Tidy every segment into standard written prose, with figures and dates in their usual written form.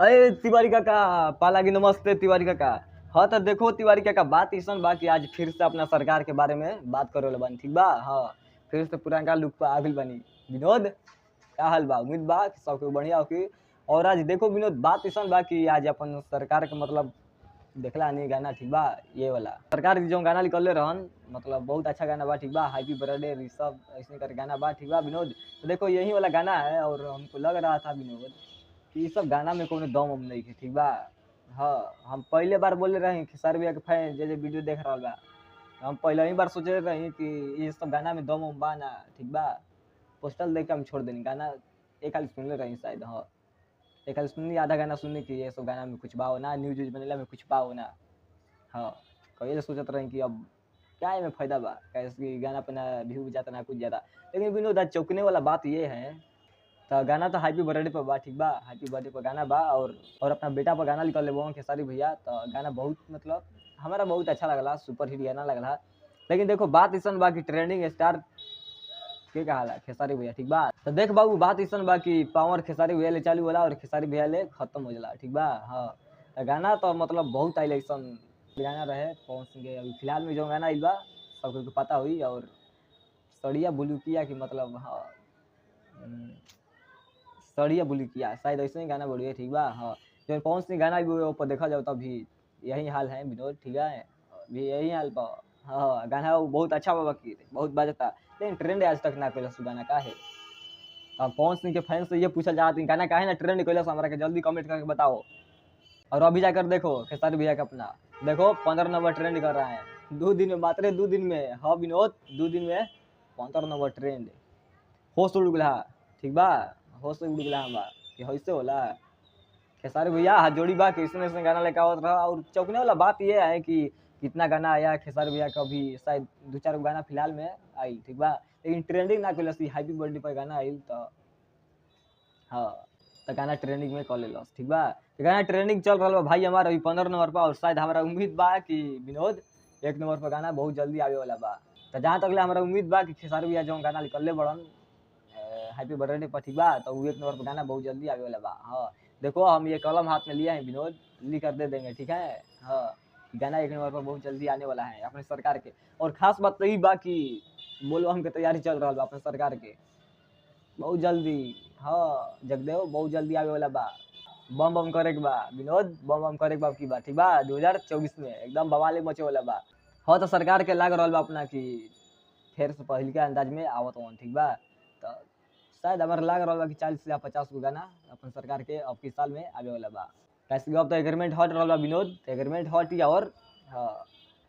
अरे तिवारी काका, पाला की नमस्ते तिवारी काका। हाँ तो देखो तिवारी काका, बात ऐसा बा कि आज फिर से अपना सरकार के बारे में बात करे वाला बानी, ठीक बा। हाँ, फिर से पुराना लुक पर आ गइल बानी। विनोद, का हाल बा? उम्मीद बा कि सब बढ़िया होगी। और आज देखो विनोद, बात ऐसा बा कि आज अपन सरकार के मतलब देखला नहीं गाना, ठीक बा। ये वाला सरकार की जो गाना निकलले रहन, मतलब बहुत अच्छा गाना बा, ठीक बा। हैप्पी बर्थडे ऋषभ ऐसे कर गाना बा, ठीक बा विनोद। तो देखो यही वाला गाना है और हमको लग रहा था विनोद कि ये सब गाना में कोनो दम नहीं है, ठीक बा। हाँ, हम पहले बार बोले रहे कि सर भैया के फैन जे वीडियो देख रहा बा, हम पहले ही बार सोचे रहे कि ये सब गाना में दम बा ना, ठीक बा। पोस्टर देख के हम छोड़ देनी गाना। एक खाली सुन ले रही शायद। हाँ, एक खाली सुननी, आधा गाना सुननी कि ये सब गाना में कुछ बा हो ना, न्यूज व्यूज बनेला में कुछ बा हो ना। हाँ, कहीं सोचत रहे कि अब क्या है में फायदा बा, कैसे गाना पे ना व्यू जाता ना कुछ ज्यादा। लेकिन विनोद आज चौंकने वाला बात ये है, तो गाना तो हैप्पी बर्थडे पर बा, ठीक बा। हैप्पी बर्थडे पर गाना बा और अपना बेटा पर गाना निकल ले खेसारी भैया। तो गाना बहुत मतलब हमारा बहुत अच्छा लगला, सुपर हिट गाना लगला। लेकिन देखो बात ऐसा बा कि ट्रेंडिंग स्टार के कहाला खेसारी भैया, ठीक बा। तो देख बाबू, बात ऐसा बा कि पावर खेसारी भैया ले चालू होला और खेसारी भैया ले खत्म हो जाला, ठीक बा। हाँ, तो गाना तो मतलब बहुत आइल ऐसा गाना रहे पवन सिंह के। अभी फिलहाल में जो गाना आइल बा सबको पता हुई, और सड़िया बुलुकिया की मतलब, हाँ, सड़िया बुलुकिया शायद ऐसे ही गाना बढ़िया, ठीक बा। हाँ, जो पवन सिंह गाना ऊपर देखा जाओ तो अभी यही हाल है विनोद, ठीक है। अभी यही हाल पर हाँ, गाना वो बहुत अच्छा बाबा की बहुत बजता, लेकिन ट्रेंड आज तक ना कैलस गाना का है। अब पवन सिंह के फैन से ये पूछा जाता है गाना काहे ना ट्रेंड कैलस, हमारा के जल्दी कमेंट करके बताओ। और अभी जाकर देखो खेसारी भैया का अपना देखो 15 नंबर ट्रेंड कर रहा है 2 दिन में, मात्र 2 दिन में। हाँ विनोद, 2 दिन में 15 नंबर ट्रेंड। होश उड़ गया, ठीक बा। होश उड़ गया हमारा कि होइसे होला। खेसारी भैया हाथ जोड़ी बा कि इसने गाना लेकर आवत रहा। और चौंकने वाला बात यह है कि कितना गाना आया खेसारी भैया का, भी शायद 2-4 गाना फिलहाल में आई, ठीक बा। लेकिन ट्रेंडिंग ना कैलस, हैप्पी बर्थडे पर गाना आई तो हाँ, तो गाना ट्रेंडिंग में कॉल लॉस, ठीक बा। तो गाना ट्रेंडिंग चल रहा बा भाई हमारा अभी 15 नंबर पर, और शायद हमारा उम्मीद बा कि विनोद 1 नंबर पर गाना बहुत जल्दी आवे वाला बा। तो जहाँ तक हमारा उम्मीद बा कि खेसारी भैया जो गाना निकलले बड़न हैप्पी बर्थडे पर, ठीक बा, तो वो 1 नंबर पर गाना बहुत जल्दी आवे वाला बा। हाँ, देखो हम ये कलम हाथ में लिया है विनोद, लिख कर दे देंगे, ठीक है। हाँ, गाना 1 नंबर पर बहुत जल्दी आने वाला है अपने सरकार के। और खास बात तो यही बा कि बोलो हम के तैयारी चल रहा बा अपने सरकार के बहुत जल्दी। हाँ जगदेव, बहुत जल्दी आवे वाला बा। बम बम करे के बा विनोद, बम बम करे के बा की बा, ठीक बा। 2024 में एकदम बवाले मचे वाला बा। हाँ, तो सरकार के लाग रहा बा अपना कि फिर से पहले के अंदाज में आवत हो, ठीक बा। तो शायद हमारा लाग रहा बा कि 40 या 50 गो गाना अपन सरकार के अब के साल में आवे वाला बा। कैसे अब तो एग्रीमेंट हट रहा बा विनोद, एग्रीमेंट हट या और हाँ,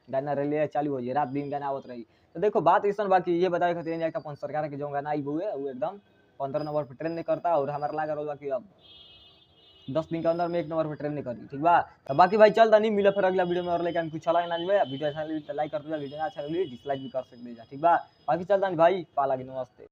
गाना रिलीज चालू हो जाए, रात दिन गाना आवत रही। तो देखो बात ऐसा बा कि ये बताए खातिर कि अपन सरकार के जो गाना आई हुए वो एकदम 15 नंबर पर ट्रेंड नहीं करता, और हमारा लाग रहा कि अब 10 दिन के अंदर में 1 नंबर पर ट्रेंड नहीं करी, ठीक बा। तो बाकी भाई चल नहीं मिला फिर अगला वीडियो में, और लेकिन हम कुछ अलग ना जाए। वीडियो अच्छा लगी तो लाइक कर दो, वीडियो अच्छा लगी डिसलाइक भी कर सकते हैं, ठीक बा। बाकी चलता नहीं भाई, पाला की नमस्ते।